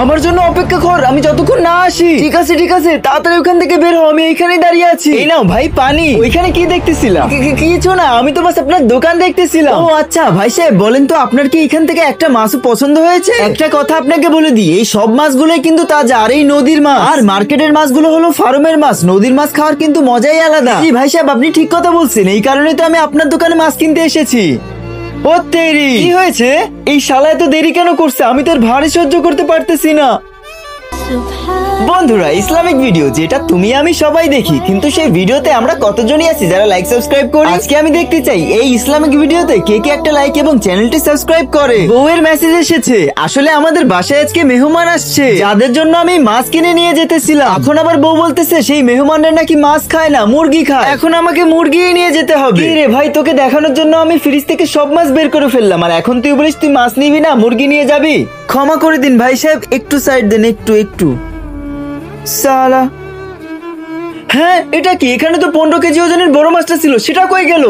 আমার জন্য অপেক্ষা কর, আমি যতক্ষণ না আসি। ঠিক আছে ঠিক আছে, তাড়াতাড়ি ওখান থেকে বের হও, আমি এখানেই দাঁড়িয়ে আছি। এই নাও ভাই পানি। ওইখানে কি দেখতেছিলাম? কিছু না, আমি তো বাস আপনার দোকান দেখতেছিলাম। ও আচ্ছা ভাই সাহেব, বলেন তো আপনার কি এখান থেকে একটা মাছও পছন্দ হয়েছে? একটা কথা আপনাকে বলে দিই, এই সব মাছগুলোই কিন্তু তাজা, আর এই নদীর মাছ। আর মার্কেটের মাছগুলো হলো ফার্মের মাছ। নদীর মাছ খাওয়ার কিন্তু মজাই আলাদা। জি ভাই সাহেব, আপনি ঠিক কথা বলছেন, এই কারণে তো আমি আপনার দোকানে মাছ কিনতে এসেছি। ও তেরি, কি হয়েছে? এই শালা এত দেরি কেন করছে? আমি তো আর ভারী সহ্য করতে পারতেছি না। বন্ধুরা, ইসলামিক ভিডিও যেটা তুমি আমি সবাই দেখি, কিন্তু সেই ভিডিওতে আমরা কতজনই আছি যারা লাইক সাবস্ক্রাইব করি? আজকে আমি দেখতে চাই এই ইসলামিক ভিডিওতে কে কে একটা লাইক এবং চ্যানেলটি সাবস্ক্রাইব করে। বউয়ের মেসেজ এসেছে, আসলে আমাদের বাসায় আজকে মেহমান আসছে, যাদের জন্য আমি মাছ কিনে নিয়ে যেতেছিলাম। এখন আবার বউ বলতেছে সেই মেহমানরা নাকি মাছ খায় না, মুরগি খায়। এখন আমাকে মুরগি নিয়ে যেতে হবে। রে ভাই, তোকে দেখানোর জন্য আমি ফ্রিজ থেকে সব মাছ বের করে ফেললাম, আর এখন তুই বলিস তুই মাছ নিবি না, মুরগি নিয়ে যাবি? ক্ষমা করে দিন ভাই সাহেব, একটু সাইড দেন, একটু একটু। সালা, হ্যাঁ এটা কি? এখানে তো 15 কেজি ওজনের বড় মাছটা ছিল, সেটা কই গেল?